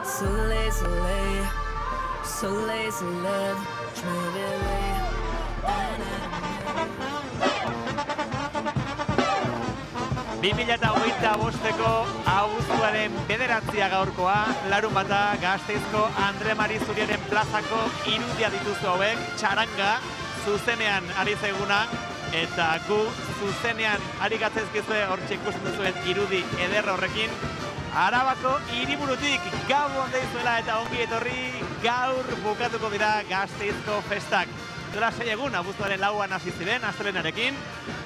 So lazily, so lazily, dreamily. 2025ko abuztuaren 9 gaurkoa, larunbata Gasteizko Andre Mari Zuriaren plazako irudia dituzu hauek, txaranga zuzenean ari zaiguna, eta gu zuzenean ari gatzezkizue hortxe ikusten duzuen irudi eder horrekin. Arabako hiriburutik gabon deizuela eta ongi etorri, gaur bukatuko dira Gasteizko festak. Duela 6 egun, abuztuaren 4an hasi ziren, astelehenarekin.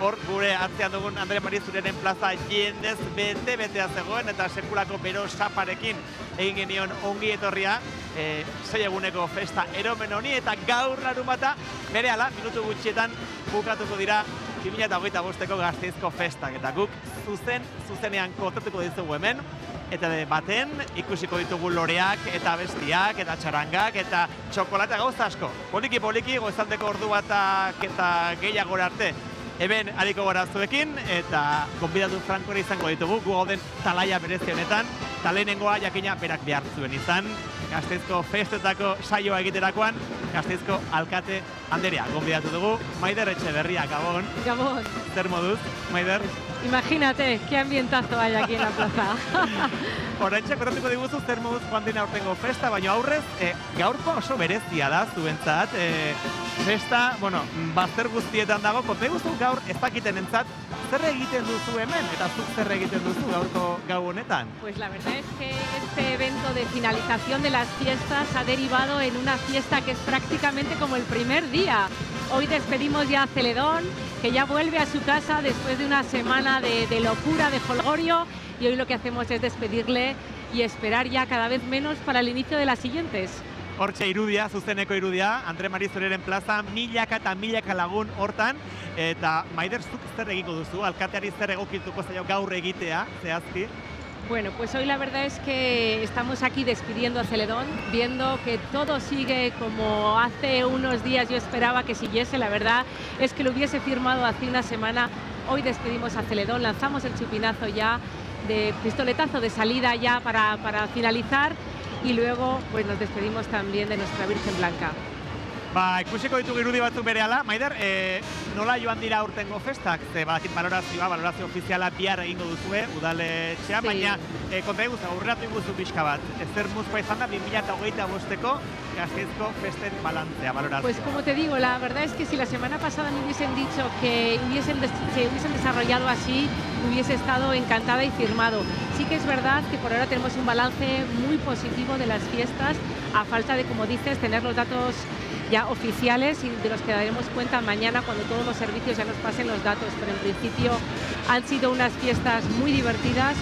Hor gure atzean dugun Andre Mari Zuriaren plaza jendez bete-betea zegoen eta sekulako bero saparekin egin genion ongi etorria 6 eguneko festa eromen honi, eta gaur larunbata berehala minutu gutxietan bukatuko dira 2025ko Gasteizko festak, eta guk zuzenean kontatuko dizugu hemen. Eta baten ikusiko ditugu loreak eta bestiak eta txarangak eta txokolata gauza asko. Poliki goizaldeko ordu batak eta gehiagora arte hemen hariko gara zuekin, eta gonbidatu frankora izango ditugu gu gauden talaia berezi honetan. Eta lehenengoa jakina berak behar zuen izan, Gasteizko festetako saioa egiterakoan, Gasteizko alkate Anderea gonbidatu dugu. Maider Etxeberria, gabon. Gabon. Zer moduz, Maider? Imagínate, qué ambientazo hay aquí en la plaza. Oraintxe kontatuko diguzu zer moduz joan dena aurtengo festa, baina aurrez, gaurko oso berezia da zuentzat. Festa, bazter guztietan dago, konta diguzu gaur ez dakiten entzat, zer egiten duzu hemen, eta zuk zer egiten duzu gaurko gau honetan? Pues la verdad es que este evento de finalización de las fiestas ha derivado en una fiesta que es prácticamente como el primer día. Hoy despedimos ya a Celedón, que ya vuelve a su casa después de una semana de locura, de jolgorio, y hoy lo que hacemos es despedirle y esperar ya cada vez menos para el inicio de las siguientes. Hortxe irudia, zuzeneko irudia, Andre Mari Zuriaren plaza, milaka eta milaka lagun hortan, eta Maider, zuk zer egingo duzu, alkateari zer egokituko zaio gaur egitea, zehazki? Bueno, pues hoy la verdad es que estamos aquí despidiendo a Celedón, viendo que todo sigue como hace unos días yo esperaba que siguiese. La verdad es que lo hubiese firmado hace una semana. Hoy despedimos a Celedón, lanzamos el chupinazo ya, de pistoletazo de salida ya para finalizar, y luego pues nos despedimos también de nuestra Virgen Blanca. Ikusiko ditugu irudi batzuk berehala. Maider, nola joan dira aurtengo festak? Ze badakit valorazio ofiziala bihar egingo duzue, udaletxean, baina konta eguz, aurreratu inguzu pixka bat. Ezer muzkoa izan da 2025ko Gasteizko festen balantzea, valorazioa. Pues como te digo, la verdad es que si la semana pasada me hubiesen dicho que se hubiesen desarrollado así, hubiese estado encantada y firmado. Sí que es verdad que por ahora tenemos un balance muy positivo de las fiestas, a falta de, como dices, tener los datos ya oficiales y de los que daremos cuenta mañana cuando todos los servicios ya nos pasen los datos, pero en principio han sido unas fiestas muy divertidas,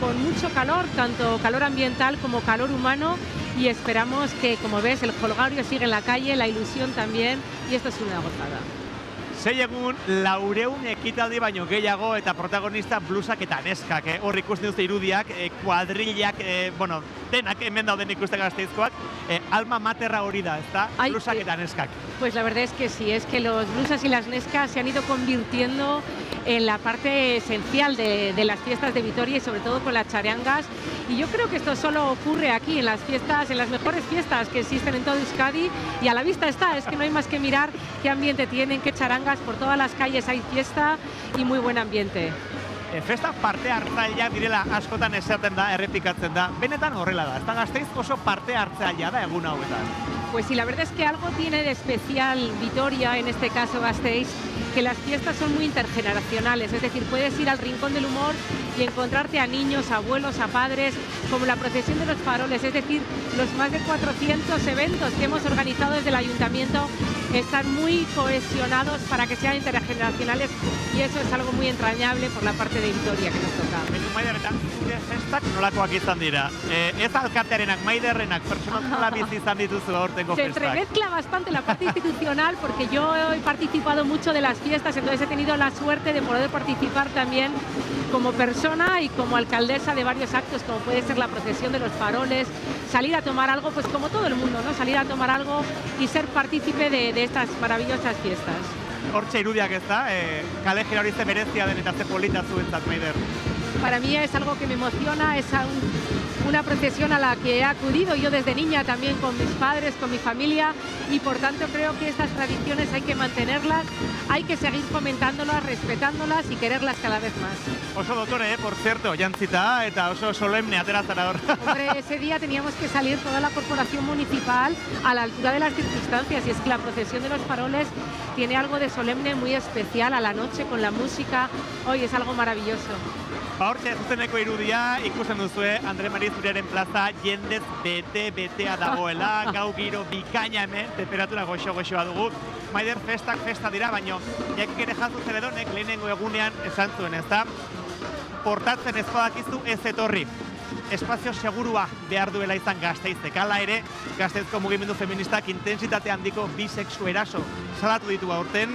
con mucho calor, tanto calor ambiental como calor humano, y esperamos que, como ves, el jolgorio sigue en la calle, la ilusión también, y esto es una gozada. 6 egun, 400 ekitaldi baino gehiago, eta protagonista blusak eta neskak. Hor ikusten duzte irudiak, kuadrillak, denak hemen dauden ikusten Gasteizkoak. Alma materra hori da, ezta? Blusak eta neskak. Pues la verdad es que sí, es que los blusas y las neskas se han ido convirtiendo en la parte esencial de las fiestas de Vitoria, y sobre todo con las charangas. Y yo creo que esto solo ocurre aquí, en las fiestas, en las mejores fiestas que existen en todo Euskadi, y a la vista está, es que no hay más que mirar qué ambiente tienen, qué charangas, por todas las calles hay fiesta y muy buen ambiente. Festa parte hartzailea direla askotan esaten da, errepikatzen da. Benetan horrela da, ez da Gasteiz oso parte hartzailea da egun hauetan. Pues sí, la verdad es que algo tiene de especial Vitoria, en este caso Gasteiz, que las fiestas son muy intergeneracionales, es decir, puedes ir al Rincón del Humor y encontrarte a niños, a abuelos, a padres, como la procesión de los faroles, es decir, los más de 400 eventos que hemos organizado desde el Ayuntamiento están muy cohesionados para que sean intergeneracionales, y eso es algo muy entrañable por la parte de Vitoria que nos toca. Maider, eta zure festak nolakoak izan dira? Ez alkatearenak, Maiderrenak, pertsonala bizi izan dituzu aurtengo festak. Se entremezcla bastante la parte institucional, porque yo he participado mucho de las fiestas, entonces he tenido la suerte de poder participar también como persona y como alcaldesa de varios actos, como puede ser la procesión de los faroles, salir a tomar algo, pues como todo el mundo, ¿no? Salir a tomar algo y ser partícipe de estas maravillosas fiestas. Hortxe irudiak ez da, kale jera hori ze berezia den eta ze polita zuentzat, Maider. para mí es algo que me emociona, es una procesión a la que he acudido yo desde niña también con mis padres, con mi familia, y por tanto creo que estas tradiciones hay que mantenerlas, hay que seguir fomentándolas, respetándolas y quererlas cada vez más. Oso dotore, por cierto, jantzita eta oso solemne atera zara hor. Hombre, ese día teníamos que salir toda la corporación municipal a la altura de las circunstancias, y es que la procesión de los faroles tiene algo de solemne muy especial a la noche con la música. Hoy es algo maravilloso. Hortxe zuzeneko irudia ikusten duzue Andre Mari Zuriaren plaza jendez betea dagoela, gau giro bikaina hemen, temperatura goxo-goxoa dugu. Maider, festak festa dira, baino jakik ere jazu Zeledonek lehenengo egunean esan zuen, ezta? Portatzen ez badakizu ez etorri. Espazio segurua behar duela izan Gasteizek. Hala ere, Gasteizko mugimendu feministak intensitate handiko bisexu eraso salatu ditu aurten,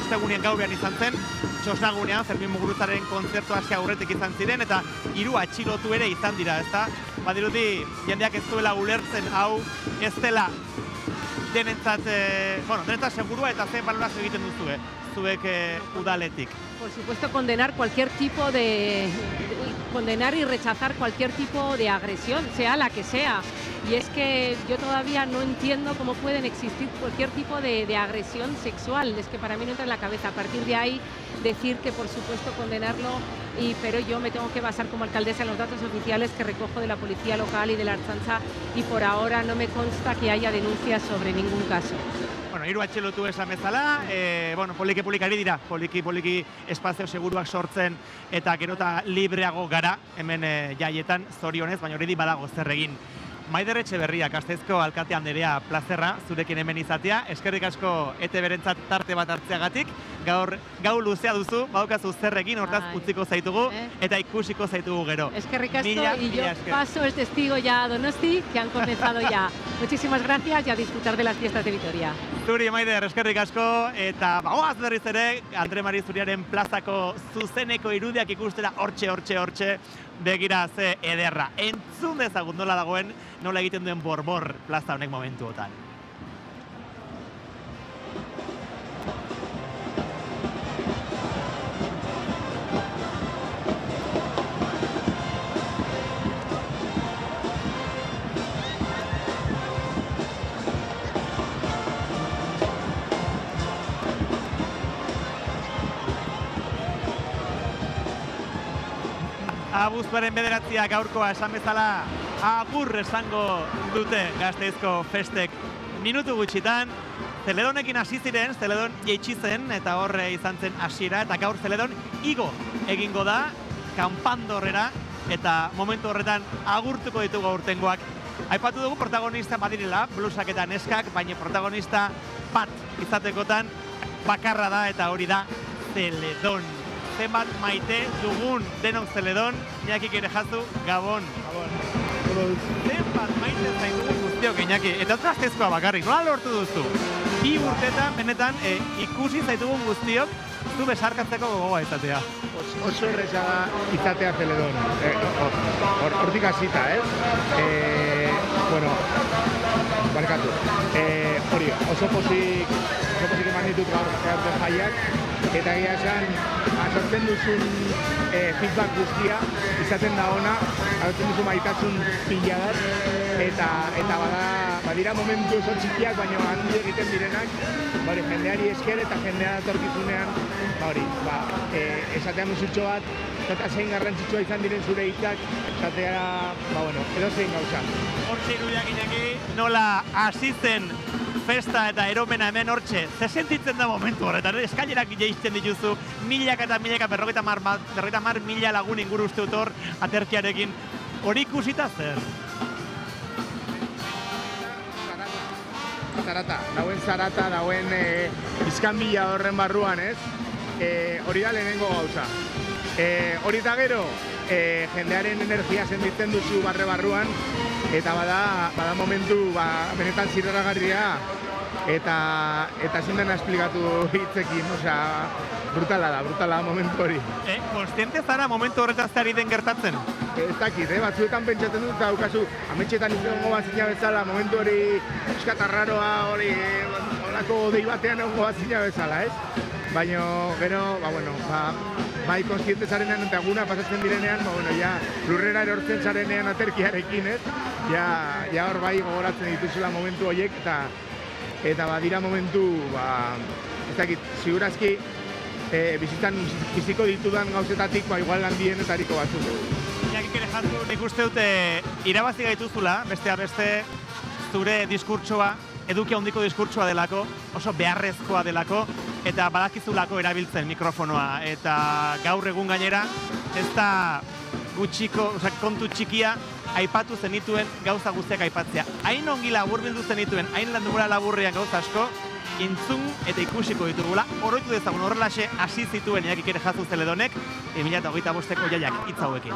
ostegunean gaurean izan zen, txosnagunean Fermin Muguruzaren kontzertu hasi aurretik izan ziren, eta 3 atxilotu ere izan dira, ezta? Badirudi, jendeak ez duela ulertzen hau, ez dela denentzat segurua, eta zen balorazio egiten duzue, zuek udaletik. Por supuesto, condenar y rechazar cualquier tipo de agresión, sea la que sea. Y es que yo todavía no entiendo cómo pueden existir cualquier tipo de agresión sexual. Es que para mí no entra en la cabeza. A partir de ahí, decir que por supuesto condenarlo, pero yo me tengo que basar como alcaldesa en los datos oficiales que recojo de la policía local y de la Ertzaintza, y por ahora no me consta que haya denuncias sobre ningún caso. Bueno, 3 atxilotu esan bezala, poliki-polikari dira, poliki espazio seguruak sortzen eta gero eta libreago gara hemen jaietan, zorionez, baina hori badago zer egin. Maider Etxeberria, Gasteizko alkate anderea, plazerra zurekin hemen izatea, eskerrik asko ETB-rentzat tarte bat hartzeagatik, gau luzea duzu, badaukazu zer egin, hortaz utziko zaitugu eta ikusiko zaitugu gero. Eskerrik asko, y yo paso el testigo ya a Donosti, que han comenzado ya. Muchísimas gracias y a disfrutar de las fiestas de Vitoria. Zuri, Maider, eskerrik asko, eta bagoaz berriz ere, Andre Mari Zuriaren plazako zuzeneko irudiak ikustera hortxe, begira ze ederra. Entzun dezagun nola dagoen, nola egiten duen borbor plaza honek momentuotan. Abuztuaren 9 gaurkoa esan bezala agur esango dute Gasteizko festek minutu gutxitan. Zeledonekin hasi ziren, Zeledon jaitsi zen eta horre izan zen hasiera, eta gaur Zeledon igo egingo da kanpandorrera, eta momentu horretan agurtuko ditugu aurtengoak. Aipatu dugu protagonista badirela, blusak eta neskak, baina protagonista bat izatekotan bakarra da, eta hori da Zeledon. Zenbat maite dugun denok Zeledon, Iñakik ere jazu, Gabon. Zenbat maite zaitugun guztiok, Iñaki, eta Gasteizkoa bakarrik, nola lortu duzu? 2 urtetan, benetan, ikusi zaitugun guztiok, zu besarkatzeko gogoa izatea. Oso erreza izatea Zeledon, hortik hasita, barkatu. Hori, oso pozik eman ditut gaur jaiak, eta egia esan, sortzen duzun feedback guztia, izaten da ona, agertzen duzu maitasun pila bat, eta badira momentu oso txikiak, baina handi egiten direnak, jendeari esker eta jendea datorkizunean, esatea musutxo bat, eta zein garrantzitsua izan diren zure hitzak, esatea, edo zein gauza. Hortxe irudiak Iñaki, nola hasi zen festa eta eromena hemen hortxe, ze sentitzen da momentu horretan, eskailerak jaisten dituzu, milaka eta milaka, 50.000 lagun inguru uste dut hor, aterkiarekin, hori ikusita zer? Zarata, dauen izkanbila horren barruan, ez? Hori da lehenengo gauza. Hori eta gero, jendearen energia senditzen duzu barruan, eta bada momentu benetan zirraragarria, eta ezin dena esplikatu hitzekin, brutala momentu hori. Konstiente zara momentu horretaz ari den gertatzen? Ez dakit, batzuetan pentsatzen dut, eta daukazu, ametxetan izango bazina bezala, momentu hori eskatarraroa, hori, holako dei batean egongo bazina bezala, ez? Baina, gero, bai konstiente zarenean eta eguna pasatzen direnean, bueno, ja, lurrera erortzen zarenean aterkiarekin, ez? Ja hor bai gogoratzen dituzula momentu horiek, eta badira momentu, ez dakit, segurazki, biziko ditudan gauzetatik, igual handienetariko batzuk. Iñaki Kerejazu, nik uste dute irabazi gaituzula, besteak beste zure diskurtsoa, eduki handiko diskurtsoa delako, oso beharrezkoa delako, eta badakizulako erabiltzen mikrofonoa. Eta gaur egun gainera, ez da kontu txikia aipatu zenituen gauza guztiak aipatzea. Hain ongi laburbildu zenituen, hain landura laburrean gauza asko, intzun eta ikusiko ditugula, oroitu dezagun horrelaxe hasi zituen Iñaki Kerejazu Zeledonek 2025ko jaiak hitz hauekin.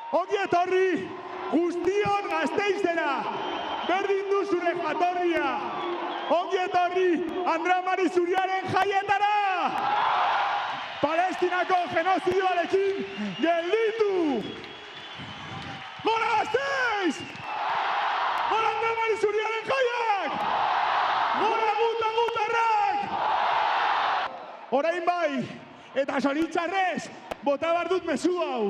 Ongi etorri guztion Gasteizera, berdin du zure jatorria. Ongi etorri Andrea Mari Zuriaren jaietara! Palestinako genozidioarekin gelditu! Gora Gasteiz! Gora Andrea Mari Zuriaren jaiak! Gora gutarrak! Orain bai, eta zoritxarrez, bota behar dut mezu hau.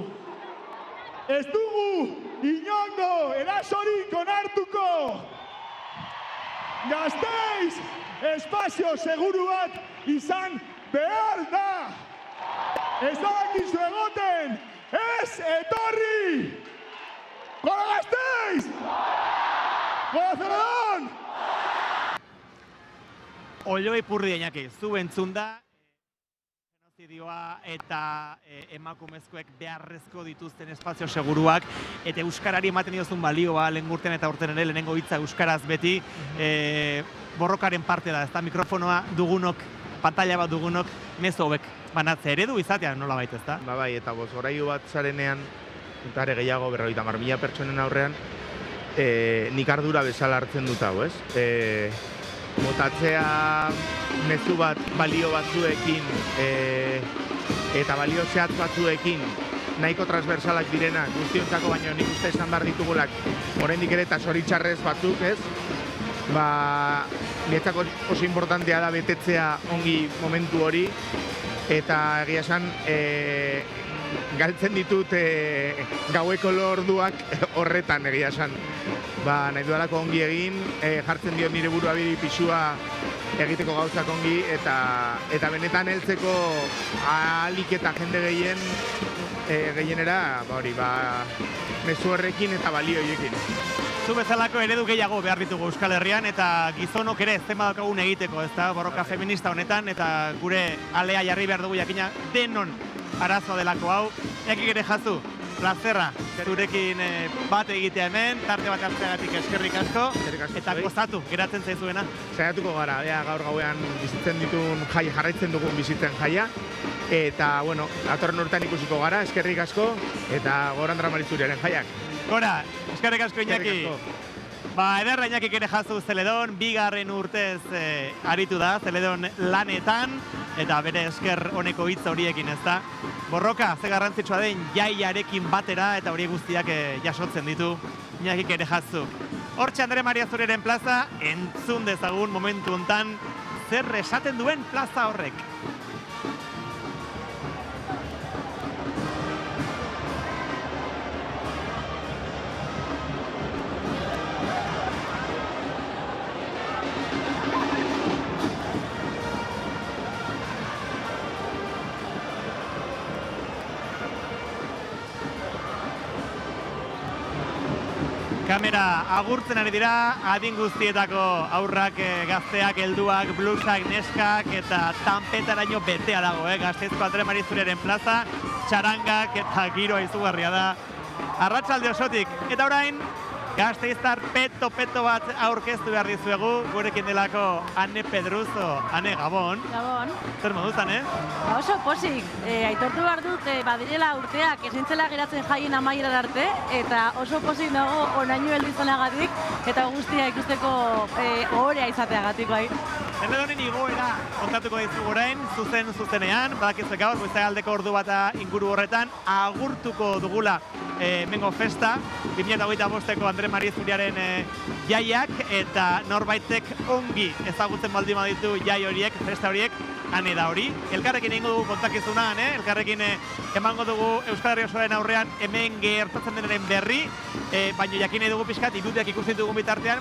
Ez dugu inongo erasorik onartuko! Gasteiz espazio seguru bat izan behar da! Ez dakizu egoten, ez etorri! Gora Gasteiz! Gora Zeledon! Olloi Purri Iñaki, zu entzun da, genozidioa eta emakumezkoek beharrezko dituzten espazio seguruak, eta euskarari ematen diozun balioa lehen urtean eta urtean ere lehenengo hitza euskaraz beti, borrokaren parte da, ez da mikrofonoa dugunok, pantalla bat dugunok, mezu hobek banatzea eredu izatea nola baita, ez da? Bai, eta bozgorailu bat zarenean, eta are gehiago 50.000 pertsonen aurrean, nik ardura bezala hartzen dut hau, ez? Motatzea mezu bat balio batzuekin eta balio zehatz batzuekin nahiko transversalak direnak guztiontzako, baino nik uste esan behar ditugulak oraindik ere eta zoritxarrez batzuk, ez? Niretzako oso importantea da betetzea ongi momentu hori, eta egia esan galtzen ditut gaueko lorduak horretan egia esan. Nahi dudalako ongi egin, jartzen diot nire buruari pisua egiteko gauzak ongi, eta benetan heltzeko ahalik eta jende gehienera, mezu horrekin eta balio horiekin. Zu bezalako eredu gehiago behar ditugu Euskal Herrian, eta gizonok ere zen badaukagun egiteko, ez da, borroka feminista honetan, eta gure alea jarri behar dugu jakina denon arazoa delako hau. Iñaki Kerejazu, plazerra, zurekin bat egitea hemen, tarte bat hartzeagatik eskerrik asko, eta gozatu, geratzen zaizuena. Saiatuko gara, gaur gauean bizitzen ditun jaia, jarraitzen dugun bizitzen jaia, eta, bueno, datorren urtean ikusiko gara, eskerrik asko, eta gora Andrea Mari Zuriaren jaiak. Gora, eskerrik asko Iñaki. Ederra Iñaki Kerejazu Zeledon, 2. urtez aritu da, Zeledon lanetan, eta bere esker honeko hitz horiekin, ez da. Borroka, ze garrantzitsua den jaiarekin batera, eta hori guztiak jasotzen ditu Iñaki Kerejazu. Hortxe Andre Maria Zuriaren plaza, entzun dezagun momentu hontan zer esaten duen plaza horrek. Kamera agurtzen ari dira, adin guztietako aurrak, gazteak, helduak, blusak, neskak eta tanpetaraino betea dago, Gasteizko Andre Mari Zuriaren plaza, txarangak eta giroa izugarria da. Arratsalde osotik, eta orain, Gasteiztar peto bat aurkeztu behar dizuegu, gurekin delako Ane Pedruzo. Ane, Gabon. Gabon. Zer moduzan, Oso posik, aitortu behar dut, badirela urteak ezintzela geratzen jaien amaieran arte, eta oso posik dago onaino heldizonagatik, eta guztia ikusteko ohorea izateagatik bai. Zeledonen igoera kontatuko dizugu orain, zuzenean, badakizu gaur, goizagaldeko ordu bata inguru horretan, agurtuko dugula mengo festa, 2025ko Andre Mari Zuriaren jaiak, eta norbaitek ongi ezagutzen baldin baditu jai horiek, festa horiek, Ane da hori. Elkarrekin egingo dugu kontakizuna, elkarrekin emango dugu Euskal Herria osoaren aurrean hemen gertatzen denaren berri, baina jakin nahi dugu pixkat, irudiak ikusten dugun bitartean,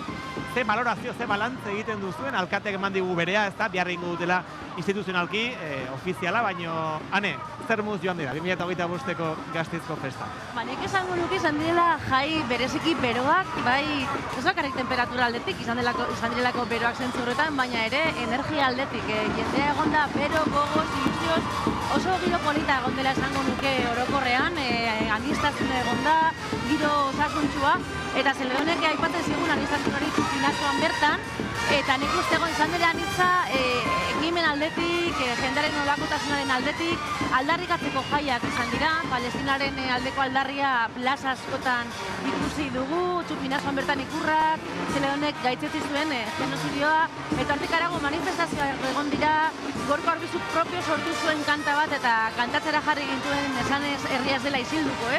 ze balorazio, ze balantze egiten duzuen, alkateak eman digu berea, ez da, behar egingo dutela instituzionalki, ofiziala, baina, Ane, zer muz joan dira, 2025ko Gasteizko festa? Nik esango nuke izan direla jai bereziki beroak, bai, ez bakarrik temperatura aldetik, izan direlako beroak zentzu horretan, baina ere energia aldetik, jendea egon da bero, gogoz, ilusioz, oso giro polita egon dela esango nuke orokorrean, anistazune egon da, giro osasuntxua, eta Zeledonek aipatzen zigun anistazun hori txupinazoan bertan, eta nik ustego izan dira anitza ekimen aldetik, jendearen olakotasunaren aldetik, aldarrikatzeko jaiak izan dira, Palestinaren aldeko aldarria plaza askotan ikusi dugu, txupinazoan bertan ikurrak, Zeledonek gaitzetzi zuen genozidioa, eta hortik arago manifestazioa egon dira, Gorka Orbizuk propio sortu zuen kanta bat, eta kantatzera jarri gintuen esanez herria ez dela isilduko,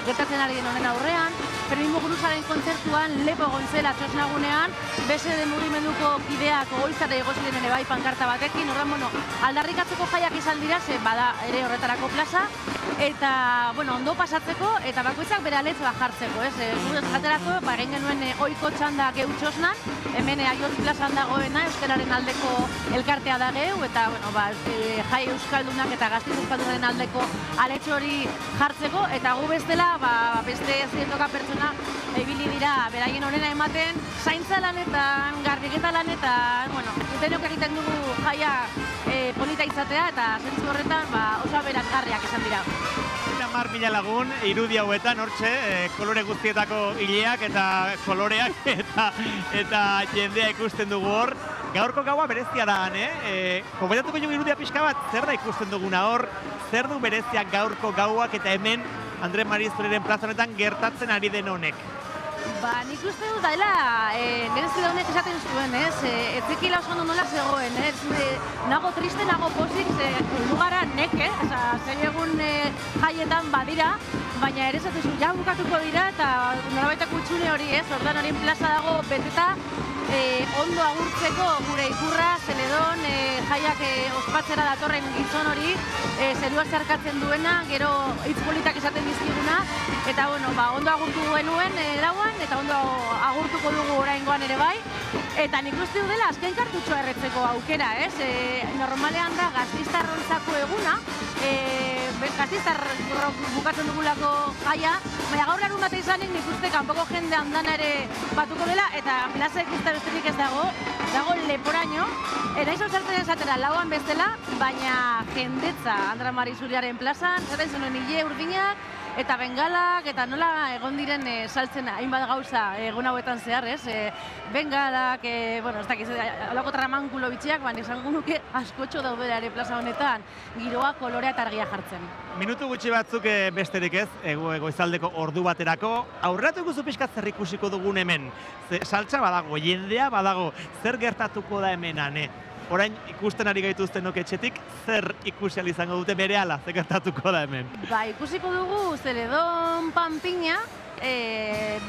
gertatzen ari den honen aurrean, Fermin Muguruzaren kontzertuan lepo gontzela txosnagunean, beste de mugimenduko kideak ogoizare egozi ere bai pankarta batekin, horren, aldarrikatzeko jaiak izan dira, ze bada ere horretarako plaza, eta, ondo pasatzeko, eta bakoitzak bere aletzoa jartzeko, gure jaterako, egin genuen oiko txanda geu txosnan, hemen Aiotz plazan dagoena, euskararen aldeko elkartea da geu, eta, jai euskaldunak eta Gasteiz euskaldunaren aldeko aletxo hori jartzeko, eta gu bestela, beste zientoka pertsona ibili dira beraien onena ematen, zaintza lanetan, garbiketa lanetan, denok egiten dugu jaia polita izatea, eta zentzu horretan oso aberazgarriak izan dira. 10.000 lagun, irudi hauetan, hortxe, kolore guztietako hileak eta koloreak eta jendea ikusten dugu hor. Gaurko gaua berezia da, komentatuko dugu irudia pixka bat, zer da ikusten duguna hor, zer du berezia gaurko gauak eta hemen Andre Mari Zuriaren plaza honetan gertatzen ari den honek? Nik uste dut daela, nire Zeledonek esaten zuen, etzekila oso nola zegoen, nago triste, nago pozik, lugara neke, zei egun jaietan badira, baina ere esaten zuen, ja bukatuko dira, eta norabaitako utxune hori, ordan horien plaza dago beteta, ondo agurtzeko gure ikurra, Zeledon, jaiak ospatzera datorren gizon hori, zerua zeharkatzen duena, gero hitz politak esaten dizkiguna, eta ondo agurtu genuen lauan, eta ondo agurtuko dugu oraingoan ere bai, eta nik uste dela azken kartutxoa erretzeko aukera, normalean da Gasteiztarrontzako eguna, Gasteiztar bukatzen dugulako jaia, baina gaur larun bat izanik nik uste kanpoko jende handana ere batuko dela, eta plaza ikusten besterik ez dago leporaino, eta izo zertzen esatera lauan bestela, baina jendetza Andre Mari Zuriaren plazan, zaten zenuen hile urdinak, eta bengalak, eta nola egon diren saltzen hainbat gauza egun hauetan zehar, bengalak, ez dakiz, alako tramankulo bitxiak, baina esango nuke askotxo daudera ere plaza honetan, giroa, kolorea eta argia jartzen. Minutu gutxi batzuk besterik ez, goizaldeko ordu baterako, aurratu ikuzu pixkat zer ikusiko dugun hemen, saltza badago, jendea badago, zer gertatuko da hemen, Ane? Orain ikusten ari gaituzten etxetik, zer ikusi izango dute berehala, zer gertatuko da hemen? Ikusiko dugu Zeledon Panpina,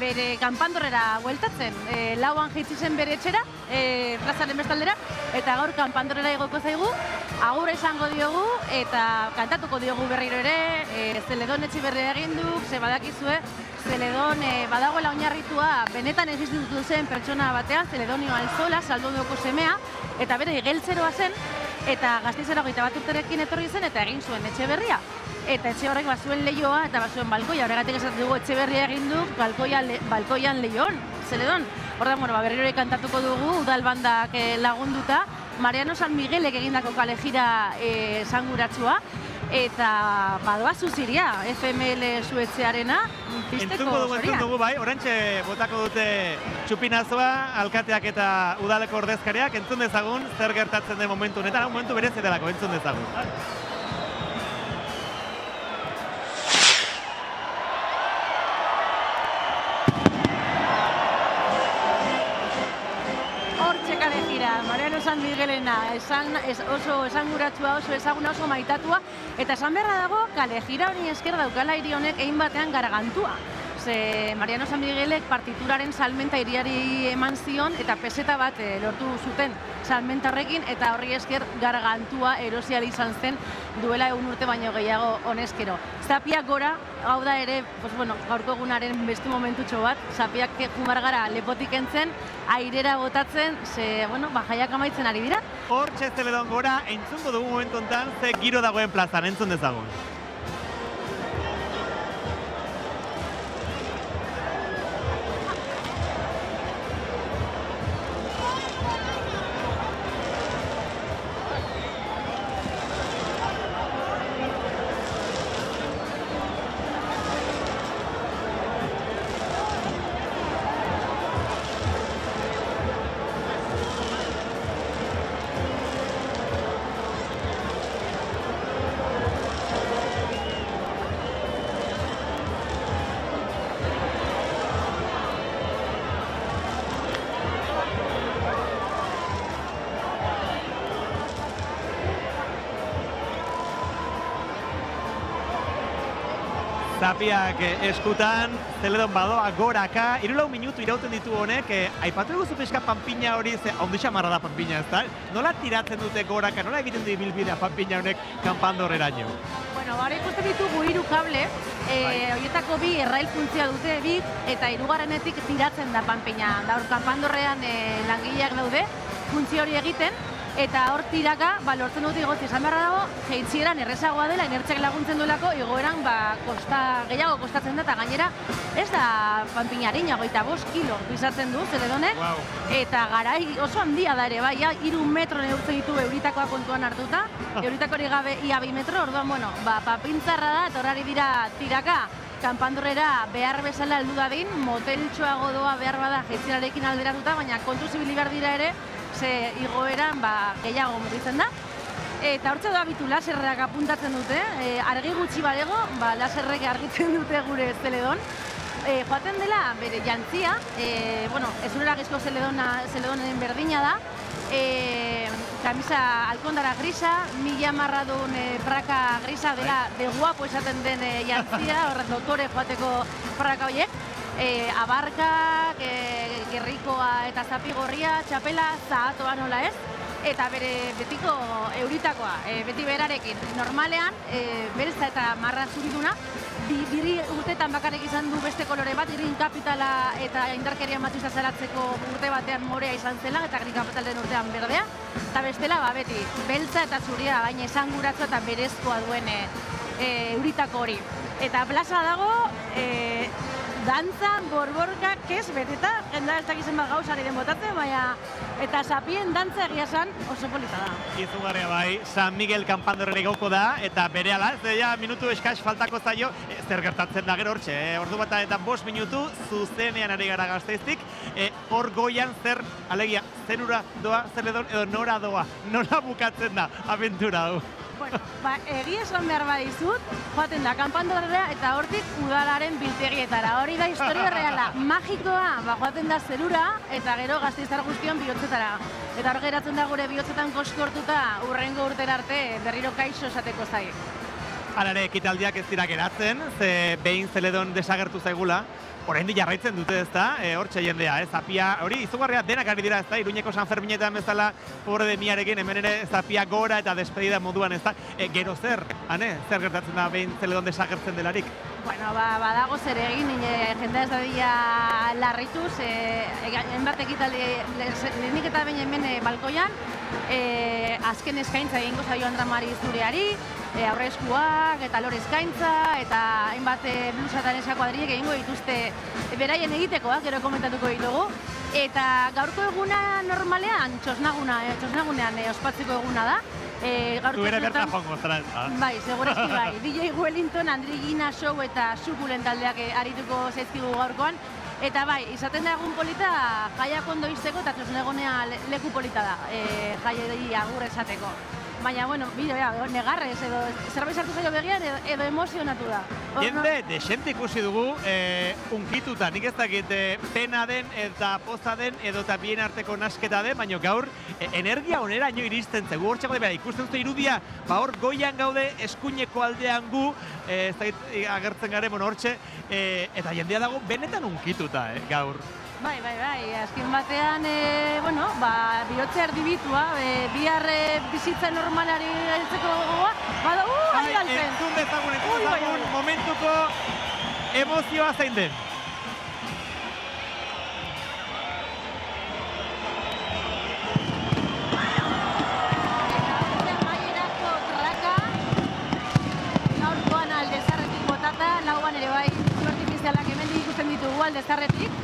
bere kanpandorrera bueltatzen. Lauan jaitsi zen bere etxera, plazaren bestaldera, eta gaur kanpandorrera igoko zaigu, agurra izango diogu, eta kantatuko diogu berriro ere, Zeledon etxe berria egin du, ze badakizue, Zeledon badagoela oinarritua benetan existitu zen pertsona batean, Zeledonio Alzola, Zaldunoko semea, eta bere geltzeroa zen, eta Gasteizera 21 urterekin etorri zen, eta egin zuen etxe berria. Eta etxe horrek bazuen lehioa eta bazuen balkoia, horregatik esaten dugu etxe berria egin du, balkoian lehioan, Zeledon. Horren, berriro kantatuko dugu, udal bandak lagunduta, Mariano San Miguelek egindako kalejira esanguratsua, eta badoa zuziria, FML Suetzearena, pizteko Entzun dugu bai, orantxe botako dute txupinazoa, alkateak eta udaleko ordezkariak, entzun dezagun, zer gertatzen den momentu honetan, momentu berezi delako, entzun dezagun. Mariano San Miguelena, oso esanguratsua, oso ezaguna, oso maitatua, eta esan beharra dago, kalejira hori esker daukala hiri honek egin batean garagantua. Mariano San Miguelek partituraren salmenta hiriari eman zion, eta peseta bat lortu zuten salmenta horrekin, eta horri esker garagantua erosial izan zen duela 1 urte baino gehiago honezkero. Zapiak gora, hau da ere, gaurko egunaren beste momentutxo bat, zapiak jumar gara lepotik entzen, airera botatzen, jaiak amaitzen ari dira. Hortxe Zeledon gora, entzungo dugu momentu honetan, ze giro dagoen plazan, entzun dezagun. Zapiak eskutan, Zeledon badoa goraka, 3 minutu irauten ditu honek, aipatu eguzu pixka panpina hori, ze ondo xamarra da panpina ez da? Nola tiratzen dute goraka, nola egiten du ibilbidea panpina honek kanpandorreraino? Bara ikusten ditugu 3 kable, horietako 2 errail funtzioa dute, bit, eta 3. tiratzen da panpina. Da hor kanpandorrean langileak daude, funtzio hori egiten, eta hor tiraka, lortzen dut igotzi esan beharra dago, jeitzieran errezagoa dela, inertziak laguntzen duelako, igoeran gehiago kostatzen da, eta gainera ez da panpinarin, 25 kilo pisatzen du, Zeledonek, eta garai oso handia da ere, 3 metro neurtzen ditu euritakoa kontuan hartuta, euritakorik gabe ia 2 metro, orduan, papintzarra da, eta horari dira tiraka, kanpandorrera behar bezala heldu dadin, moteltxoago doa behar bada jeitzirarekin alderatuta, baina kontu zibili behar dira ere, ze igoeran gehiago mugitzen da. Eta hortze doa bitu laserrak apuntatzen dute, argi gutxi badego, laserrek argitzen dute gure Zeledon. Joaten dela bere jantzia, ezurera gizko Zeledonen berdina da, kamisa alkondara grisa, 1000 marradun praka grisa dela de guapo esaten den jantzia, horret doktore joateko praka horiek. Abarkak, gerrikoa eta zapigorria, txapela, zahatoa nola ez, eta bere betiko euritakoa, beti berarekin. Normalean, beltza eta marra zuriduna, 2 urtetan bakarrik izan du beste kolore bat, Green Capitala eta indarkeria matxista zaratzeko urte batean morea izan zela, eta Green Capitalden urtean berdea, eta bestela, beti, beltza eta zuria, baina esanguratzo eta berezkoa duen euritako hori. Eta plaza dago, dantza, borborka, kes beteta, jendea ez dakizen bat gauzari den botatzen, baina eta zapien dantza egia esan oso polita da. Izugarria bai, San Miguel kanpandorrera igoko da, eta berehala, minutu eskas faltako zaio, zer gertatzen da gero hortxe, ordu bat eta 5 minutu, zuzenean ari gara Gasteiztik, hor goian zer, alegia, zerura doa, Zeledon, edo nora doa, nola bukatzen da abentura hau. Egia esan behar badizut, joaten da kanpandorrera eta hortik udalaren biltegietara. Hori da historia reala, magikoa, joaten da zerura eta gero Gasteiztar guztion bihotzetara. Eta hor geratzen da gure bihotzetan koskortuta urrengo urtera arte berriro kaixo esateko zai. Hala ere, ekitaldiak ez dira geratzen, ze behin Zeledon desagertu zaigula, oraindik jarraitzen dute ez da, hortxe jendea, zapia, hori izugarria denak ari dira ez da, Iruñeko San Ferminetan bezala, pobre de miarekin, hemen ere zapia gora eta despedida moduan ez da, gero zer, zer gertatzen da behin Zeledon desagertzen delarik? Badago zer egin, jendea ez dadila larrituz, enbart ekitaldi, lehenik eta behin hemen balkoian, azken eskaintza egingo zaio Andra Mari Zuriari, aurrezkuak eta lore eskaintza, eta hainbat blusa eta neska kuadriek egingo dituzte beraien egitekoak, gero komentatuko ditugu. Eta gaurko eguna normalean txosnagunean ospatzeko eguna da, Gaurko Zu ere bertan honetan- jongo zara, ezta? Bai, segurazki bai. DJ Wellington, Andrigina Show eta Sukulen taldeak arituko zaizkigu gaurkoan. Eta bai, izaten da egun polita jaiak ondo izteko eta Txosnegonea leku polita da, jaiei agur esateko. Baina, bueno, negarrez edo zerbait sartu zaio begian edo emozionatu da. Jende, desente ikusi dugu, unkituta, nik ez dakit pena den eta poza den edo eta bien arteko nasketa den, baina gaur energia onera ino iristen zegu hor txago ikusten zute irudia, hor goian gaude eskuineko aldean gu, ez dakit agertzen garen, hortxe, eta jendea dago benetan unkituta, gaur. Bai, azken batean, bihotze erdibitua, bihar bizitza normalari heltzeko gogoa, ari galtzen. Entzun dezagun, momentuko emozioa zein den. Amaierako traka, gaurkoan Aldezarretik botata, lauan ere bai, zu artifizialak hemendik ikusten ditugu Aldezarretik,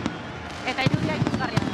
eta irudia ikusgarria da.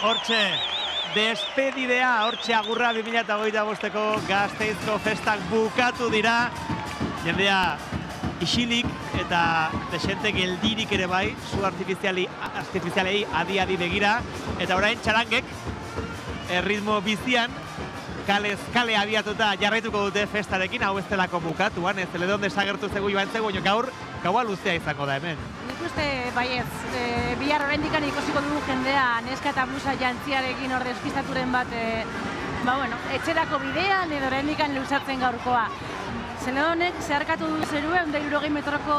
Hortxe, despedidea, hortxe agurra 2025ko Gasteizko festak bukatu dira. Jendea isilik eta desente geldirik ere bai, zu artifizialei adi-adi begira. Eta orain txarangek, ritmo bizian, kalez kale abiatuta jarraituko dute festarekin, hau ez delako bukatuan, ez Zeledon desagertu zegu joan zegu, gaur gaua luzea izango da hemen. Nik uste baiez, bihar horrendikan ikusiko dugu jendea neska eta blusa jantziarekin hor despistaturen bat, etxerako bidean edo horrendikan luzatzen gaurkoa. Zeledonek zeharkatu du zerua, 160 metroko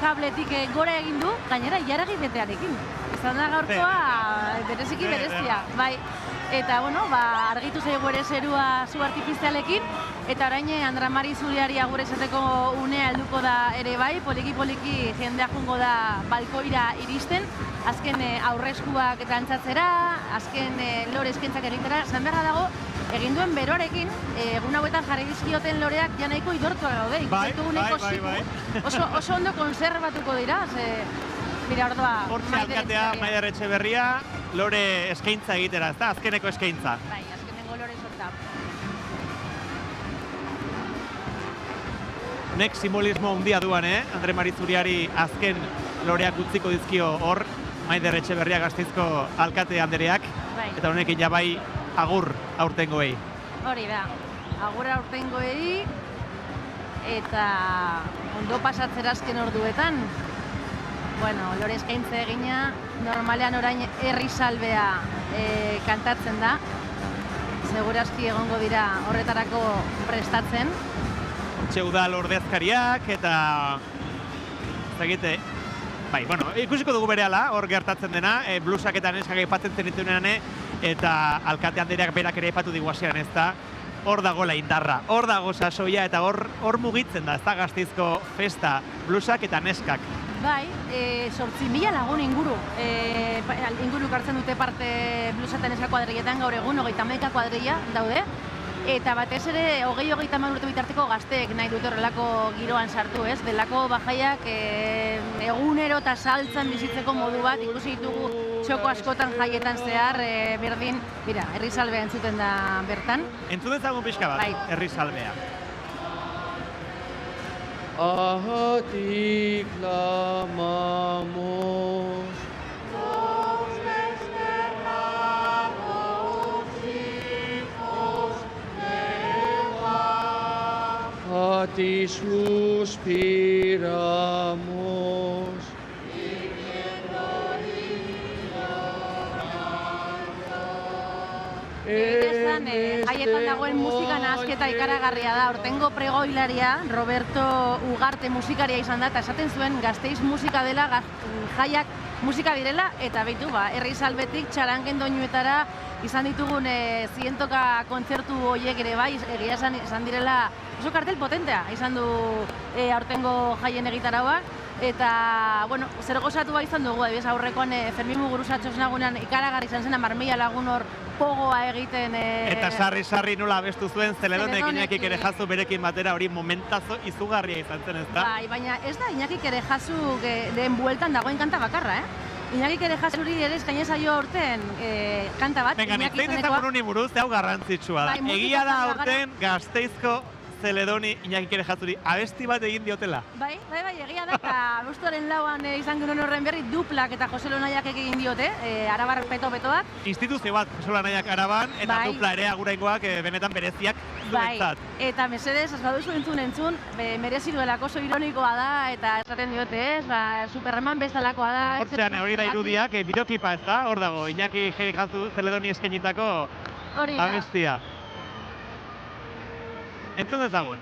kabletik gora egin du, gainera jaragi betearekin. Ez izan da gaurkoa bereziki berezia, bai. Eta, bueno, argitu zaigu ere zerua zu artifizialekin, eta orain Andre Mari Zuriari agur esateko unea helduko da ere bai, poliki-poliki jendea jungo da balkoira iristen, azken aurreskuak dantzatzera, azken lore eskaintzak egitera, esan beharra dago, egin duen beroarekin, egun hauetan jarri dizkioten loreak ja nahiko idortuak gaude, ikusten nahiko oso ondo konserbatuko dira, mira, ordoa, Hortxe alkatea, Maider Etxeberria, lore eskaintza egitera, ez da? Azkeneko eskaintza. Bai, azkeneko lore sorta. Honek simbolismo handia duan, Andre Mari Zuriari azken loreak utziko dizkio hor, Maider Etxeberria Gasteizko alkate andereak, eta honekin ja bai agur aurtengoei. Hori da, agur aurtengoei, eta ondo pasatzera azken orduetan. Bueno, lore eskaintza egina, normalean orain herri salbea kantatzen da. Segurazki egongo dira horretarako prestatzen. Hortxe udal ordezkariak eta zegite, bai, bueno, ikusiko dugu berehala hor gertatzen dena, blusak eta neskak aipatzen zenitunean eta alkate handereak berak ere aipatu digu hasieran, ez da, hor dagoela indarra, hor dago sasoia eta hor mugitzen da, ez da Gasteizko festa, blusak eta neskak. Bai, 8.000 lagun inguru hartzen dute parte blusa eta neska kuadrilletan gaur egun, 30 kuadrilla daude. Eta batez ere, 20-30 urte bitarteko gazteek nahi dute horrelako giroan sartu, ez? Delako bajaiak egunero eta saltzan bizitzeko modu bat, ikusi ditugu txoko askotan jaietan zehar, berdin, bira, herri salbea entzuten da bertan. Entzun dezagun pixka bat, bai. herri salbea. Ahatik clamamos, a ti suspiramos. Jaietan dagoen musika nahasketa ikaragarria da. Hortengo pregoilaria, Roberto Ugarte musikaria izan da, eta esaten zuen Gasteiz musika dela, jaiak musika direla, eta beitu, herri salbetik txarangen doinuetara izan ditugun zientoka kontzertu horiek ere bai, egia izan direla oso kartel potentea izan du aurtengo jaien egitarauak. Eta, bueno, zer gozatua izan dugu, aurrekoan Fermin Muguruza txosnagunean ikaragarri izan zen 10.000 lagun hor pogoa egiten. Eta sarri nola abestu zuen Zeledonek Iñakik ere jazu berekin batera, hori momentazo izugarria izan zen, ez da? Bai, baina ez da Iñakik ere jazu den bueltan dagoen kanta bakarra, Iñakik ere jasuri ere eskaini zaio aurten kanta bat. Venga, nitzein ezagun honi buruz, hau garrantzitsua da. Egia da aurten Gasteizko Zeledoni Iñakik ere jazuri abesti bat egin diotela. Bai, egia da, eta abuztuaren lauan izan genuen horren berri duplak eta Jose Lonaiak egin diote, Arabar peto-petoak. Instituzio bat Jose Lonaiak Araban, eta dupla ere aguraingoak benetan bereziak zuentzat. Eta mesedez, ez baduzu entzun, merezi duelako oso ironikoa da, eta esaten diote ez, Superman bezalakoa da. Hortzean, hori da irudiak, bideokipa ez da, hor dago, Iñaki jazu Zeledoni eskainitako abestia. Entzun dezagun.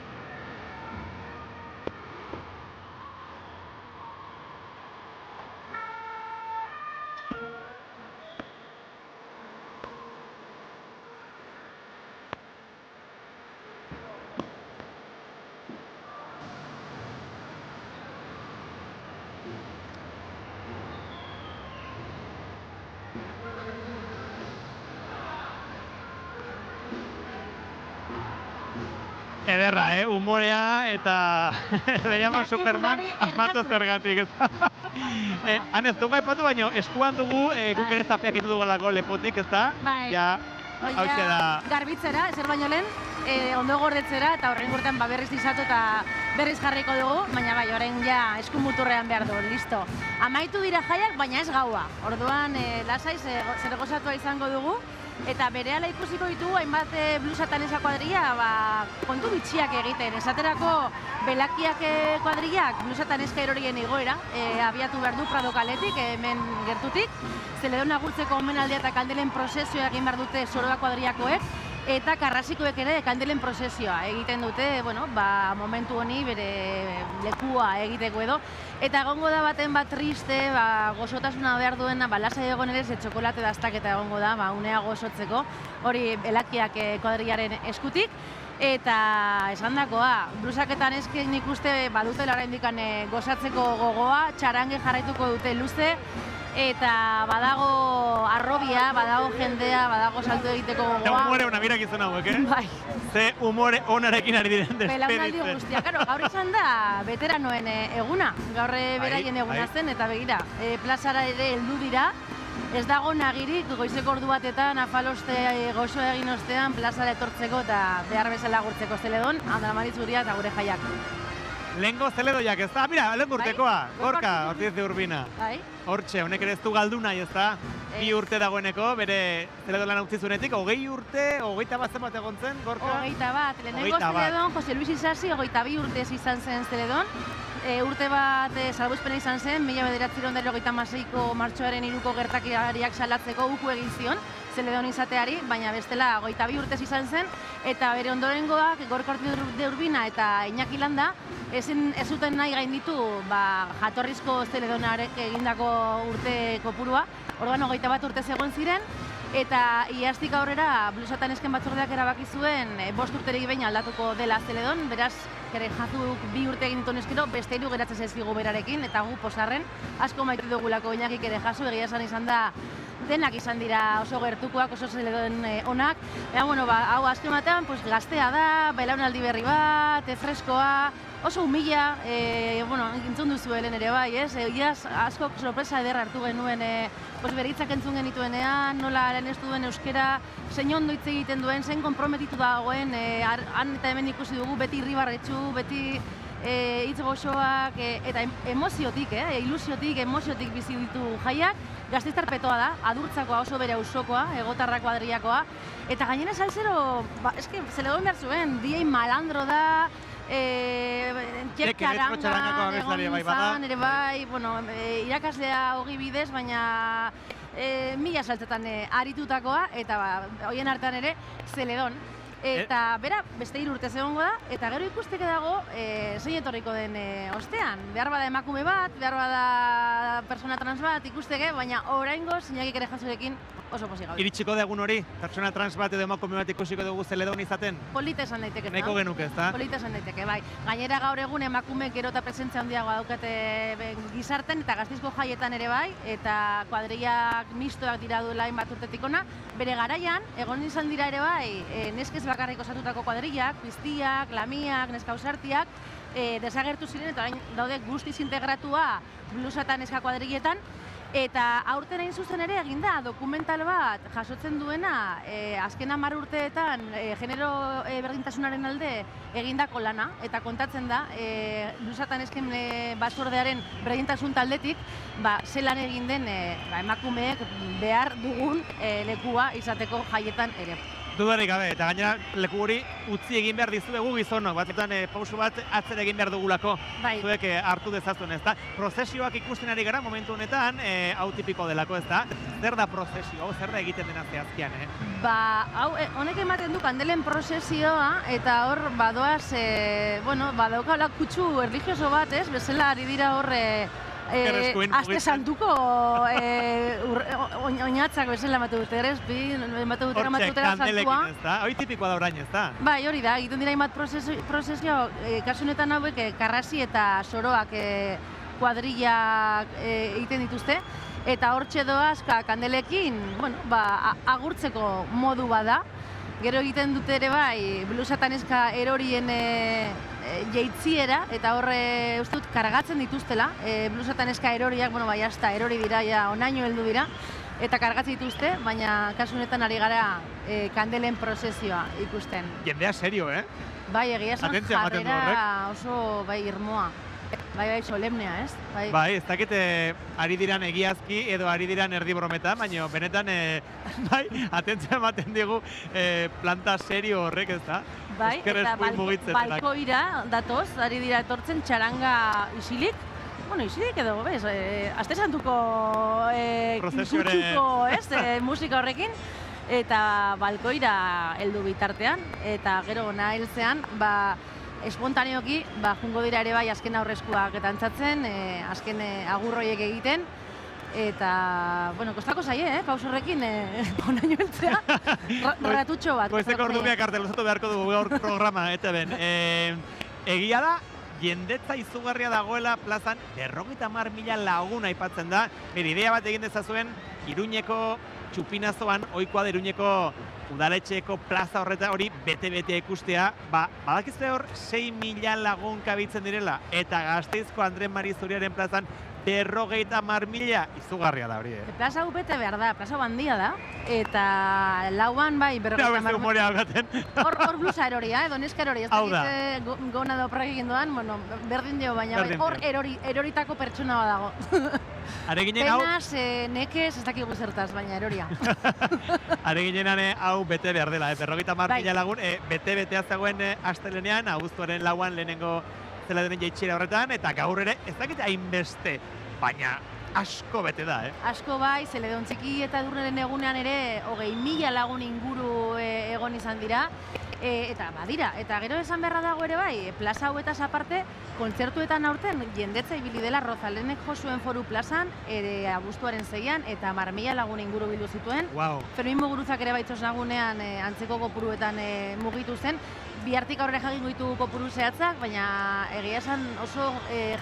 Ederra, humorea eta le llaman Superman asmatu zergatik, ez da? Hanez, dugu aipatu baino, eskuan dugu, guk ere zapeak itu dugulako lepotik, ez da? Bai. Hauxe da. Garbitzera, ezer baino lehen, ondo gordetzera, eta horren gurtan berriz dizatu eta berriz jarriko dugu, baina bai, orain ja eskumuturrean behar du, listo. Amaitu dira jaiak, baina ez gaua. Orduan, lasai, zer gozatua izango dugu, eta berehala ikusiko ditugu hainbat blusa eta neska kuadrilla kontu bitxiak egiten. Esaterako belakiak kuadrillak blusa eta neska erorien igoera, abiatu behar du Prado kaletik, hemen gertutik. Zeledon agurtzeko omenaldia eta kandelen prozesioa egin behar dute Soroa kuadrillakoek, eta karrasikoek ere kandelen prozesioa egiten dute, bueno, ba, momentu honi bere lekua egiteko edo. Eta egongo da baten bat triste, ba, gozotasuna behar duena, ba, lasai egon ere ze txokolate daztaketa egongo da, ba, unea gozotzeko, hori elakiak kuadrillaren eskutik. Eta esandakoa, blusaketan esken nik uste badutela oraindik gozatzeko gogoa, txarange jarraituko dute luze, eta badago arrobia, badago jendea, badago salto egiteko gogoa. Eta umore hona birak izan hauek, Bai. Ze umore onarekin ari diren Belaunaldi despeditzen. guztia, karo, gaur izan da veteranoen eguna, gaur beraien eguna zen, eta begira, plazara ere heldu dira, ez dago nagirik goizeko ordu batetan afaloste gozoa egin ostean plazara etortzeko eta behar bezala agurtzeko Zeledon, Andramari Zuria eta gure jaiak. Lehengo Zeledoiak, ez da? Mira, lehen urtekoa, Bai, Gorka, Gorka Ortiz de Urbina. Bai? Hortxe, honek ere ez du galdu nahi, ez da? Bi urte dagoeneko, bere Zeledo lan utzi zuenetik, 20 urte, 21 bat zenbat egon zen, Gorka? 21, lehenengo 21. Zeledon, Jose Luis Isasi, 22 urtez izan zen Zeledon. Urte bat salbuespena izan zen, 1986ko martxoaren 3ko gertakariak salatzeko uku egin zion, Zeledon izateari, baina bestela 22 urtez izan zen, eta bere ondorengoak, Gorka Ortiz de Urbina eta Iñaki Landa, ez zuten nahi gainditu jatorrizko Zeledonarek egindako urte kopurua, orduan 21 urtez egon ziren, eta iaztik aurrera blusatan esken batzordeak erabaki zuen 5 urterik behin aldatuko dela Zeledon, beraz, Jazuk 2 urte egin dituen eskero, beste 3 geratzen zaizkigu berarekin, eta gu pozarren, asko maite dugulako Iñakik ere Jasu, egia esan izan da, denak izan dira oso gertukoak, oso Zeledon onak. Eta, bueno, hau azken batean, gaztea da, belaunaldi berri bat, freskoa, oso humila, entzun duzu helen ere bai, ez? Iaz, asko sorpresa ederra hartu genuen, bere hitzak entzun genituenean, nola lehen ez duen euskera, zein ondo hitz egiten duen, zein konprometitu dagoen, han eta hemen ikusi dugu, beti irribarretxu, beti hitz goxoak, eta emoziotik, ilusiotik, emoziotik bizi ditu jaiak, Gasteiztarpetoa da, adurtzakoa, oso bere auzokoa, egotarra kuadrillakoa, eta gainera salzero, eske Zeledon behar zuen, DJ malandro da, Txek Txaranga egon izan, ere bai, irakaslea hogi bidez, baina 1000 saltzetan aritutakoa, eta horien artean ere Zeledon. Eta bera, beste 3 urtez egongo da, eta gero ikusteke dago zein etorriko den ostean. Behar bada emakume bat, behar bada persona trans bat ikusteke, baina oraingoz Iñakik ere Jasurekin oso pozik gaude. Iritsiko da egun hori, persona trans bat edo emakume bat ikusiko dugu Zeledon izaten? Polita esan daiteke, ez da? Nahiko genuke, ez da? Polita esan daiteke, bai. Gainera gaur egun emakumeek gero eta presentzia handiagoa daukate gizarten eta Gasteizko jaietan ere bai, eta kuadrillak mistoak dira duela hainbat urtetik ona. Bere garaian, egon izan dira ere bai, neskez bakarrik osatutako kuadrillak, piztiak, lamiak, neska ausartiak, desagertu ziren eta orain daude guztiz integratua blusatan neska kuadrilletan. Eta aurten hain zuzen ere eginda dokumental bat jasotzen duena azken 10 urteetan genero berdintasunaren alde egindako lana, eta kontatzen da blusatan esken batzordearen berdintasun taldetik zelan egin den emakumeek behar dugun lekua izateko jaietan ere. Dudarik gabe, eta gainera leku hori utzi egin behar dizuegu gizonok, batzutan pausu bat atzera egin behar dugulako, zuek hartu dezazuen, ez da? Prozesioak ikusten ari gara momentu honetan, hau tipiko delako, ez da? Zer da prozesio, zer da egiten dena zehazkian, Hau, honek ematen du kandelen prozesioa, eta hor badoaz, badaukala kutsu erlijioso bat, ez? Bezala ari dira hor Aste santuko oinatzak bezala ematu dute, ematu dutera santua. Hori tipikoa da orain, ez da? Bai, hori da, egiten dira hainbat prozesio, kasu honetan hauek karrasi eta soroak kuadrillak egiten dituzte, eta hortxe doaz kandelekin agurtzeko modu bada. Gero egiten dute ere bai, blusatan eska erorien jeitziera, eta horre ustut kargatzen dituztela, blusatan eska eroriak, jazta, erori dira, onaino heldu dira, eta kargatzen dituzte, baina kasu honetan ari gara kandelen prozesioa ikusten. Jendea serio, Bai, egia esan jarrera oso irmoa. Bai, solemnea, ez? Bai, ez dakite ari diran egiazki edo ari diran erdi brometa, baina benetan, atentzia ematen digu planta serio horrek, ez da? Bai, eta balkoira datoz, ari dira etortzen txaranga isilik. Isilik edo, aste santuko kutsuko, musika horrekin. eta balkoira heldu bitartean, eta gero ona heltzean, espontaneoki, jungo dira ere bai azken aurrezkuak dantzatzen, azken agurroiek egiten, eta, bueno, kostako zaie, paus horrekin, honaino heltzea, ratutxo bat. Goizeko ordubiak karteluzatu beharko dugu gaur programa, eta ben. Egia da, jendetza izugarria dagoela plazan, 50.000 lagun aipatzen da. Idea bat egin dezazuen, Iruñeko txupinazoan, ohikoa da Iruñeko udaletxeko plaza horreta hori bete-bete ikustea, badakizte hor 6.000 lagun kabitzen direla, eta Gasteizko Andre Mari Zuriaren plazan 50.000, izugarria da hori. Plaza hau bete behar da, plaza handia da, eta lauan bai 50.000. Hor blusa eroria, edo neska erori, ez dakit gona da oprek egin doan, bueno, berdin dio, baina hor eroritako pertsona badago. Penaz, nekez, ez dakigu zertaz, baina eroria. Areginenan hau bete behar dela, 50.000 lagun, bete-betea zegoen astelenean, abuztuaren lauan lehenengo zela denen jaitxera horretan, eta gaur ere ez dakit hainbeste, baina asko bete da, Asko bai, Zeledon txiki eta Edurneren egunean ere 20.000 lagun inguru egon izan dira, eta badira, eta gero esan beharra dago ere bai, plaza hauetaz aparte, kontzertuetan aurten jendetza ibili dela Rozalenek Josuen Foru plazan, abuztuaren 6an, eta 10.000 lagun inguru bildu zituen. Fermin Muguruzak ere baitzos nagunean antzeko kopuruetan mugitu zen, bihartik aurre jagingo ditu kopuru zehatzak, baina egia esan oso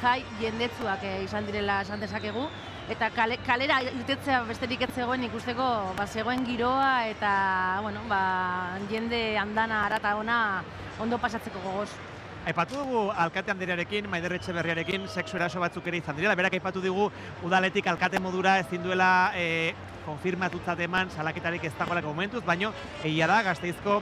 jai jendetsuak izan direla esan dezakegu, eta kalera irtetzea besterik ez zegoen ikusteko zegoen giroa eta jende andana arata ona ondo pasatzeko gogoz. Aipatu dugu alkate Andrearekin, Maider Etxeberriarekin, sexu eraso batzuk ere izan direla, berak aipatu digu udaletik alkate modura ezin duela konfirmatutzat eman salaketarik ez dagoelako momentuz, baino egia da Gasteizko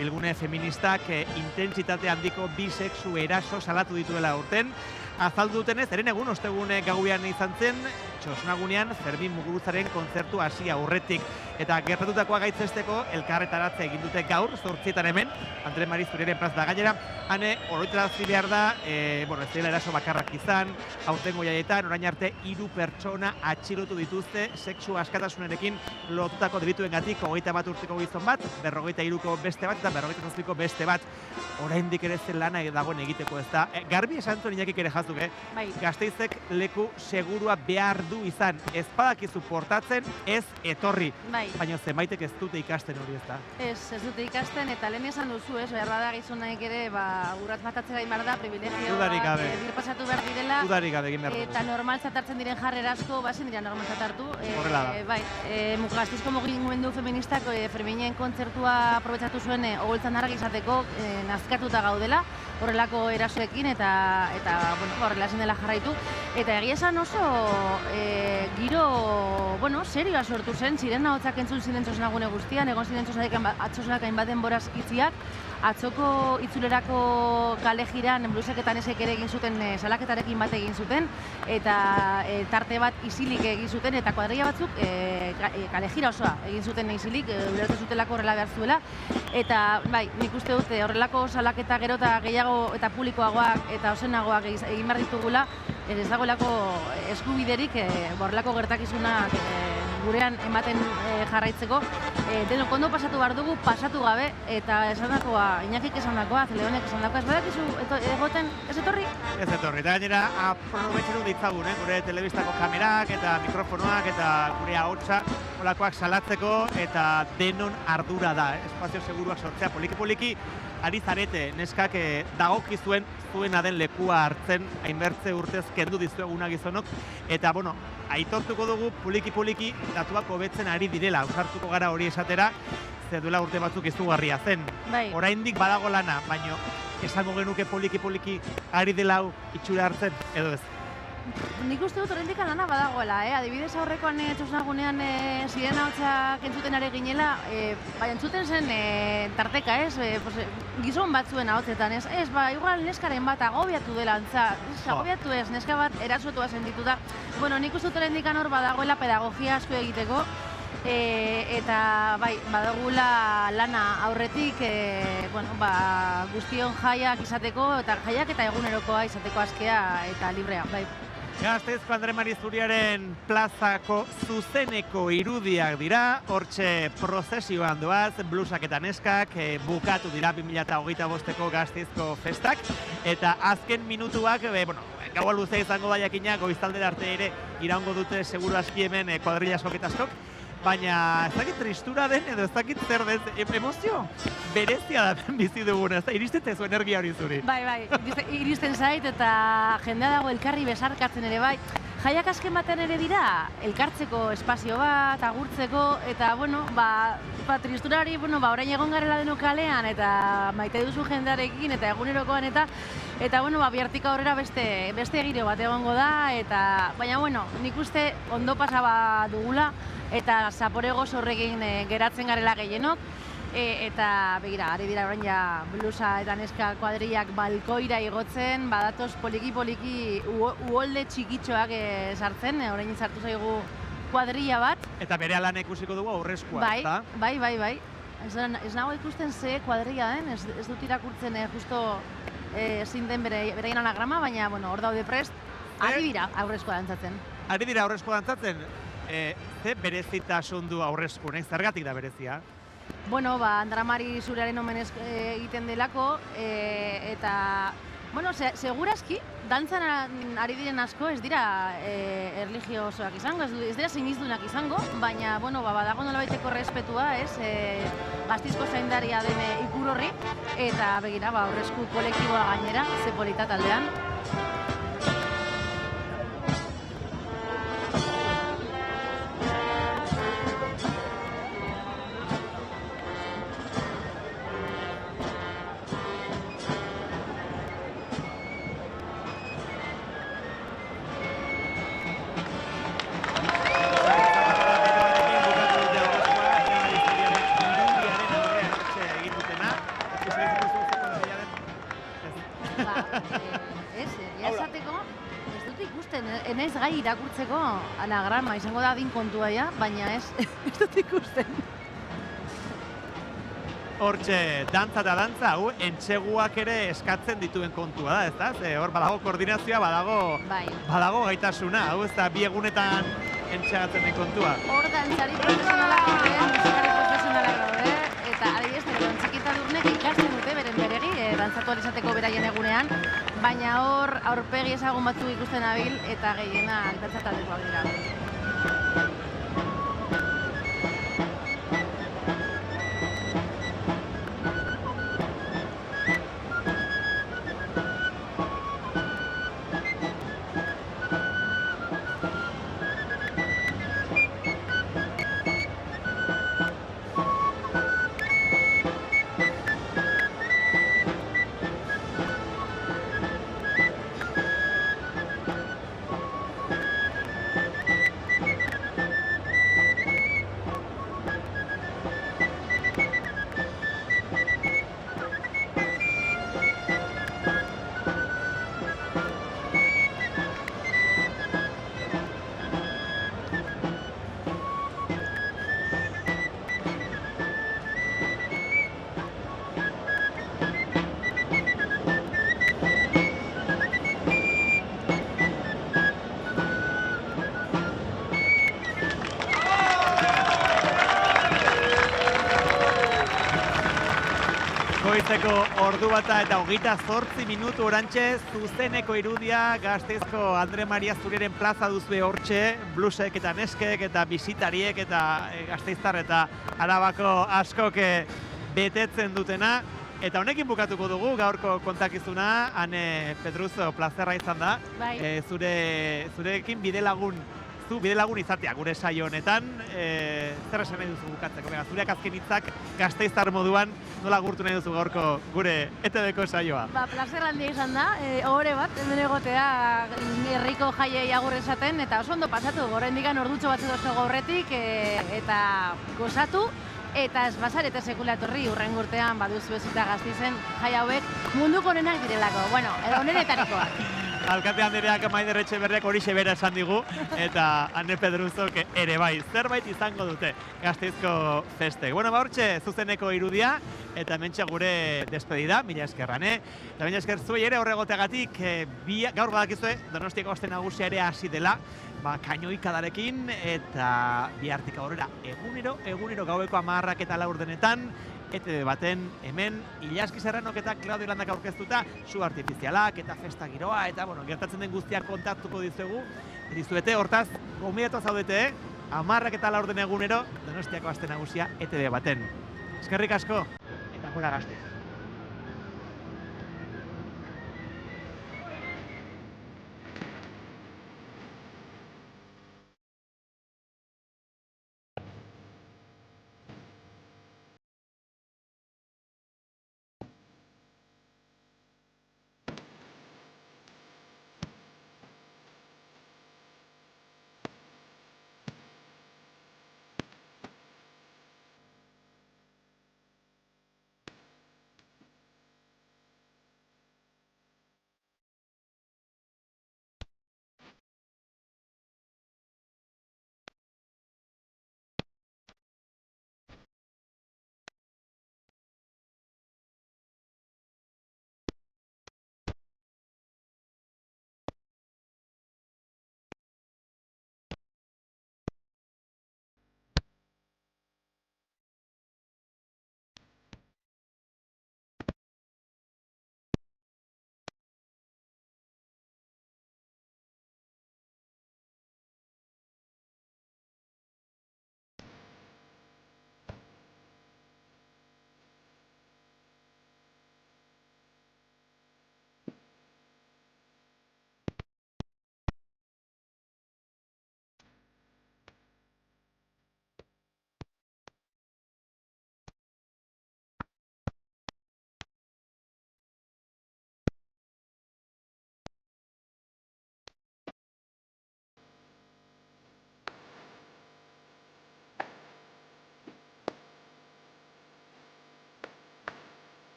bilgune feministak intentsitate handiko bi sexu eraso salatu dituela urten. Azaldu dutenez, eren egun ostegune gauean izan zen, Txosnagunean Fermin Muguruzaren kontzertu hasi aurretik. Eta gertatutakoa gaitzesteko elkarretaratzea egin dute gaur, 8:00 hemen, Andre Mari Zuriaren plaza da gainera. Hane, oroitarazi behar da, ez dela eraso bakarrak izan, aurtengo jaietan, orain arte 3 pertsona atxilotu dituzte, sexu askatasunarekin lotutako delituengatik, 21 urteko gizon bat, 43ko beste bat, eta 47ko beste bat. Oraindik ere zen lana dagoen egiteko ez da. Garbi esan zuen Iñakik ere jazuk, Gasteizek leku segurua behar du izan. Ez badakizu portatzen, ez etorri. Baina zenbaitek ez dute ikasten hori ez da. Ez dute ikasten, eta lehen esan duzu, behar bada gizonaik ere, urratz batatzera egin behar da, privilegioak birpasatu behar direla. Dudarik gabe egin behar da. Eta normaltzat hartzen diren jarrera asko, ezin dira normaltzat hartu. Horrela da. Gasteizko mugimendu feministak Ferminen kontzertua aprobetxatu zuen ogoltzan argi izateko nazkatuta gaudela, horrelako erasoekin eta horrela ezin dela jarraitu. Eta egia esan oso giro, serioa sortu zen, ziren ahotsak entzun ziren Txosnagune guztian, egon ziren Txosnak hainbat denboraz itziak, atzoko itzulerako kale jiran bluseketan ezek ere egin zuten, salaketarekin bat egin zuten, eta tarte bat isilik egin zuten, eta kuadrilla batzuk kale jira osoa egin zuten isilik, ulertu zutelako horrela behar zuela, eta nik uste dut horrelako salaketa gero eta gehiago eta publikoagoak eta osenagoak egin behar ditugula, ez dagoelako eskubiderik horrelako gertakizunak gurean ematen jarraitzeko. Denok ondo pasatu behar dugu, pasatu gabe, eta esandakoa, Iñakik esandakoa, Zeleonek esandakoa, ez badakizu egoten ez etorri? Ez etorri, eta gainera aprobetxatu ditzagun, gure telebistako kamerak eta mikrofonoak eta gure ahotsa olakoak salatzeko, eta denon ardura da, espazio seguruak sortzea, poliki-poliki ari zarete, neskak dagokizuen zuena den lekua hartzen, hainbertze urtez kendu dizueguna gizonok, eta aitortuko dugu poliki-poliki datuak hobetzen ari direla, ausartuko gara hori esatera, ze duela urte batzuk izugarria zen. Oraindik badago lana, baina esango genuke poliki-poliki ari dela hau itxura hartzen, edo ez? Nik uste dut oraindik lana badagoela, adibidez aurrekoan Txosnagunean ziren ahotsak entzuten ari ginela, baina entzuten zen tarteka, gizon batzuen ahotsetan, igual neskaren bat agobiatu dela antza, agobiatu ez, neska bat erasotua sentituta. Nik uste dut oraindik hor badagoela pedagogia asko egiteko, eta badagula lana aurretik guztion jaiak izateko, eta jaiak eta egunerokoa izateko askea eta librea, Gasteizko Andre Mari Zuriaren plazako zuzeneko irudiak dira, hortxe prozesioan doaz, blusak eta neskak, bukatu dira 2025ko Gasteizko festak, eta azken minutuak, gaua luze izango da jakina, goizaldera arte ere iraungo dute seguru aski hemen kuadrilla askok eta askok, baina ez dakit tristura den edo ez dakit zer den, emozio berezia da bizi duguna, iristen tezu energia hori zuri. Bai, iristen zait eta jendea dago elkarri besarkatzen ere bai. Jaiak azken batean ere dira, elkartzeko espazio bat, agurtzeko, eta, tristura hori, orain egon garela denok kalean, eta maite duzu jendearekin, eta egunerokoan, eta bihartik aurrera beste giro bat egongo da, eta, baina, nik uste ondo pasaba dugula, eta zapore gozo horrekin geratzen garela gehienok, eta begira, ari dira orain ja blusa eta neska kuadrillak balkoira igotzen, badatoz poliki uholde txikitxoak sartzen, orain sartu zaigu kuadrilla bat. Eta bere alan ikusiko dugu aurrezkoa, ezta? Bai. Ez nago ikusten ze kuadrilla den, ez dut irakurtzen justo zein den beraien anagrama, baina hor daude prest, ari dira aurrezkoa dantzatzen. Ari dira aurrezkoa dantzatzen? Ze berezitasun du aurrezkunek, zergatik da berezia? Andre Mari Zuriaren omenez egiten delako, eta, segurazki, dantzan ari diren asko ez dira erlijiosoak izango, ez dira sinizdunak izango, baina, badago nolabaiteko respetua, Gasteizko zaindaria den ikur horri, eta begira, aurrezku kolektiboa gainera, ze polita taldean. Enaiz gai irakurtzeko anagrama, izango da adin kontua ja, baina ez dut ikusten. Hortxe, dantza eta dantza, entseguak ere eskatzen dituen kontua da, ezta? Hor badago koordinazioa, badago gaitasuna, ez da bi egunetan entsegatzen den kontua. Hor dantzari profesionalak daude, musikari profesionalak daude, eta adibidez, txikita durnek ikasten dute beren beregi, dantzatu alizateko beraien egunean, baina hor aurpegi ezagun batzuk ikusten abil eta gehienak dantza taldekoak dira. Goizeko ordu bata eta 28 minutu orantxe zuzeneko irudia Gasteizko Andre Mari Zuriaren plaza duzue hortxe, blusek eta neskek eta bisitariek eta Gasteiztar eta Arabako askok betetzen dutena. Eta honekin bukatuko dugu gaurko kontakizuna, Ane Pedruzo plazerra izan da. Zurekin bidelagun izatea gure saio honetan, zer esan nahi duzu bukatzeko? Zureak azken hitzak Gasteiztar moduan nola gurtu nahi duzu gaurko gure ETV-ko saioa? Plazer handia izan da, ohore bat, hemen egotea herriko jaiei agur esaten, eta oso ondo pasatu, oraindik ordutxo batzu dozego horretik, eta gozatu, eta ez bazar eta sekula etorri hurrengo urtean baduzu ez eta Gasteizen jai hauek munduko onenak direlako, edo onenetarikoak. Alkate Andereak Maider Etxeberriak hori bera esan digu, eta Ane Pedruzok ere bai, zerbait izango dute Gasteizko festek. Bueno, hortxe zuzeneko irudia, eta hementxe gure despedida, mila eskerran, Eta mila esker zuei ere horregoteagatik, gaur badakizue, Donostiako aste nagusia ere hasi dela, kainoikadarekin, eta bihartik aurrera egunero gaueko 10 eta 4 denetan, ETV baten hemen Ilaski Serranok eta Claudio Landak aurkeztuta su artifizialak eta festa giroa eta gertatzen den guztiak kontatuko dizuete, hortaz gomidatu zaudete, 10 eta 4 egunero Donostiako aste nagusia ETV baten. Eskerrik asko eta gora Gasteiz.